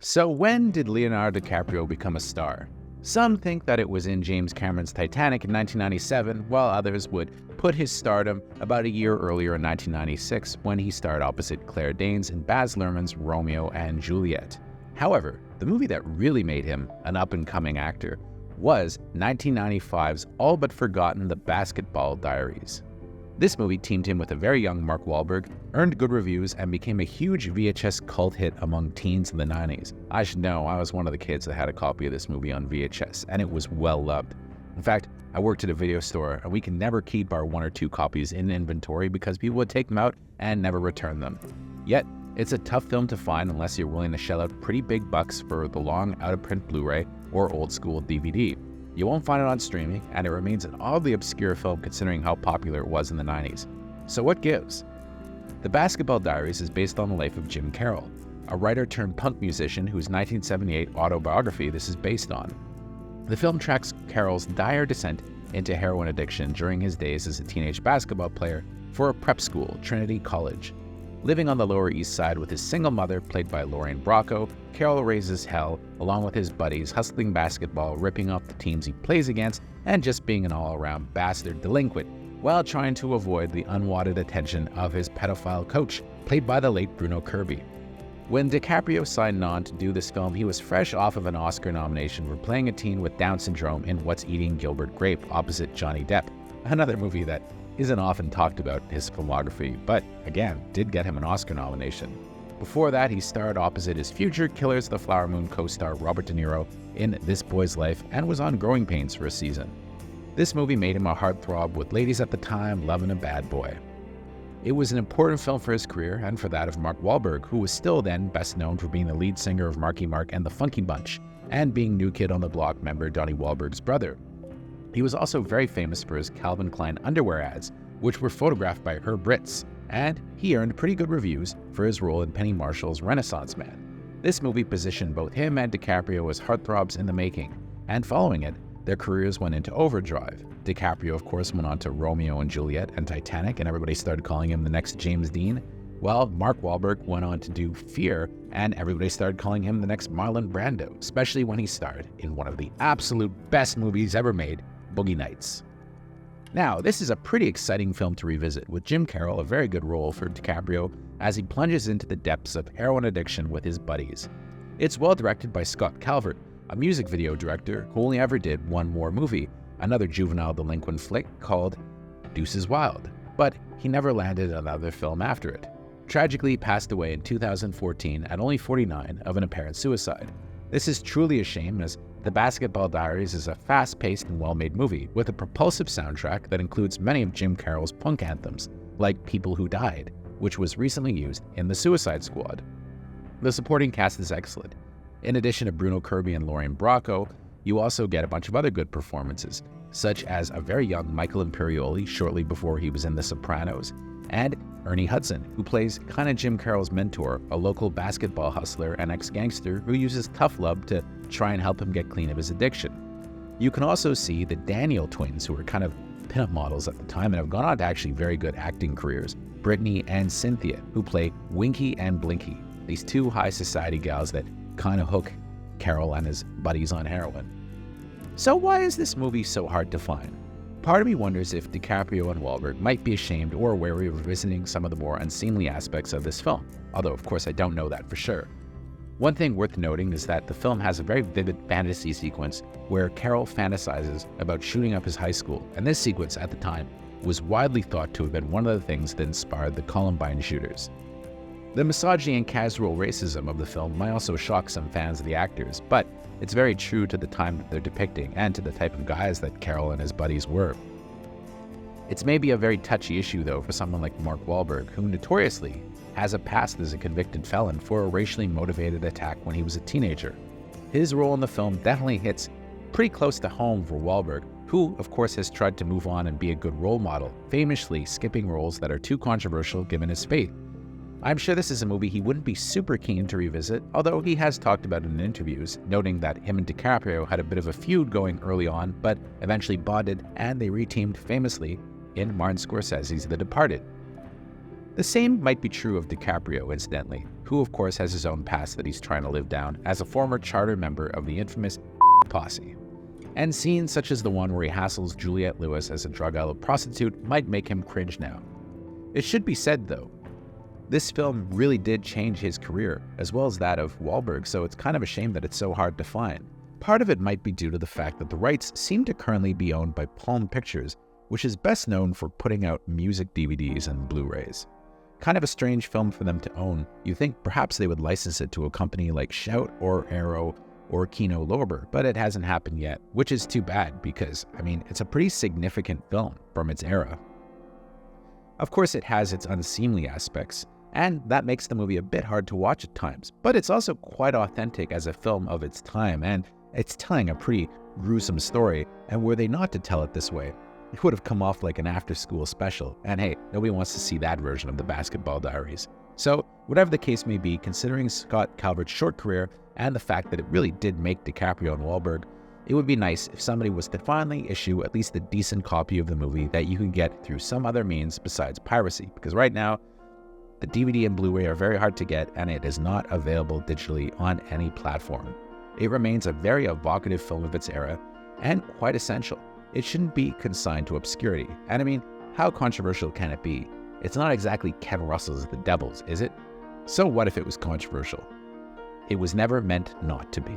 So when did Leonardo DiCaprio become a star? Some think that it was in James Cameron's Titanic in 1997, while others would put his stardom about a year earlier in 1996 when he starred opposite Claire Danes in Baz Luhrmann's Romeo and Juliet. However, the movie that really made him an up-and-coming actor was 1995's all but forgotten The Basketball Diaries. This movie teamed him with a very young Mark Wahlberg, earned good reviews, and became a huge VHS cult hit among teens in the 90s. I should know, I was one of the kids that had a copy of this movie on VHS, and it was well loved. In fact, I worked at a video store, and we can never keep our 1 or 2 copies in inventory because people would take them out and never return them. Yet, it's a tough film to find unless you're willing to shell out pretty big bucks for the long out-of-print Blu-ray or old-school DVD. You won't find it on streaming, and it remains an oddly obscure film considering how popular it was in the 90s. So what gives? The Basketball Diaries is based on the life of Jim Carroll, a writer-turned-punk musician whose 1978 autobiography this is based on. The film tracks Carroll's dire descent into heroin addiction during his days as a teenage basketball player for a prep school, Trinity College. Living on the Lower East Side with his single mother, played by Lauren Bracco, Carroll raises hell along with his buddies, hustling basketball, ripping off the teams he plays against, and just being an all-around bastard delinquent, while trying to avoid the unwanted attention of his pedophile coach, played by the late Bruno Kirby. When DiCaprio signed on to do this film, he was fresh off of an Oscar nomination for playing a teen with Down syndrome in What's Eating Gilbert Grape opposite Johnny Depp, another movie that isn't often talked about in his filmography, but again, did get him an Oscar nomination. Before that, he starred opposite his future Killers of the Flower Moon co-star Robert De Niro in This Boy's Life and was on Growing Pains for a season. This movie made him a heartthrob with ladies at the time loving a bad boy. It was an important film for his career and for that of Mark Wahlberg, who was still then best known for being the lead singer of Marky Mark and the Funky Bunch, and being New Kid on the Block member Donnie Wahlberg's brother. He was also very famous for his Calvin Klein underwear ads, which were photographed by Herb Ritts, and he earned pretty good reviews for his role in Penny Marshall's Renaissance Man. This movie positioned both him and DiCaprio as heartthrobs in the making, and following it, their careers went into overdrive. DiCaprio, of course, went on to Romeo and Juliet and Titanic, and everybody started calling him the next James Dean, while Mark Wahlberg went on to do Fear, and everybody started calling him the next Marlon Brando, especially when he starred in one of the absolute best movies ever made, Boogie Nights. Now, this is a pretty exciting film to revisit, with Jim Carroll a very good role for DiCaprio as he plunges into the depths of heroin addiction with his buddies. It's well directed by Scott Calvert, a music video director who only ever did one more movie, another juvenile delinquent flick called Deuces Wild, but he never landed another film after it. Tragically, he passed away in 2014 at only 49 of an apparent suicide. This is truly a shame, as The Basketball Diaries is a fast-paced and well-made movie with a propulsive soundtrack that includes many of Jim Carroll's punk anthems, like People Who Died, which was recently used in The Suicide Squad. The supporting cast is excellent. In addition to Bruno Kirby and Lauren Bracco, you also get a bunch of other good performances, such as a very young Michael Imperioli shortly before he was in The Sopranos, and Ernie Hudson, who plays kinda Jim Carroll's mentor, a local basketball hustler and ex-gangster who uses tough love to try and help him get clean of his addiction. You can also see the Daniel twins, who were kind of pinup models at the time and have gone on to actually very good acting careers, Brittany and Cynthia, who play Winky and Blinky, these two high society gals that kind of hook Carroll and his buddies on heroin. So why is this movie so hard to find? Part of me wonders if DiCaprio and Wahlberg might be ashamed or wary of revisiting some of the more unseemly aspects of this film, although of course I don't know that for sure. One thing worth noting is that the film has a very vivid fantasy sequence where Carroll fantasizes about shooting up his high school, and this sequence at the time was widely thought to have been one of the things that inspired the Columbine shooters. The misogyny and casual racism of the film might also shock some fans of the actors, but it's very true to the time that they're depicting and to the type of guys that Carroll and his buddies were. It's maybe a very touchy issue though for someone like Mark Wahlberg, who notoriously has a past as a convicted felon for a racially motivated attack when he was a teenager. His role in the film definitely hits pretty close to home for Wahlberg, who of course has tried to move on and be a good role model, famously skipping roles that are too controversial given his faith. I'm sure this is a movie he wouldn't be super keen to revisit, although he has talked about it in interviews, noting that him and DiCaprio had a bit of a feud going early on, but eventually bonded and they reteamed famously in Martin Scorsese's The Departed. The same might be true of DiCaprio, incidentally, who of course has his own past that he's trying to live down as a former charter member of the infamous posse. And scenes such as the one where he hassles Juliet Lewis as a drug-addled prostitute might make him cringe now. It should be said, though, this film really did change his career, as well as that of Wahlberg, so it's kind of a shame that it's so hard to find. Part of it might be due to the fact that the rights seem to currently be owned by Palm Pictures, which is best known for putting out music DVDs and Blu-rays. Kind of a strange film for them to own. You think perhaps they would license it to a company like Shout or Arrow or Kino Lorber, but it hasn't happened yet, which is too bad because, it's a pretty significant film from its era. Of course, it has its unseemly aspects, and that makes the movie a bit hard to watch at times, but it's also quite authentic as a film of its time, and it's telling a pretty gruesome story, and were they not to tell it this way, it would have come off like an after-school special, and hey, nobody wants to see that version of the Basketball Diaries. So, whatever the case may be, considering Scott Calvert's short career and the fact that it really did make DiCaprio and Wahlberg, it would be nice if somebody was to finally issue at least a decent copy of the movie that you can get through some other means besides piracy, because right now, the DVD and Blu-ray are very hard to get, and it is not available digitally on any platform. It remains a very evocative film of its era, and quite essential. It shouldn't be consigned to obscurity. And how controversial can it be? It's not exactly Ken Russell's The Devils, is it? So what if it was controversial? It was never meant not to be.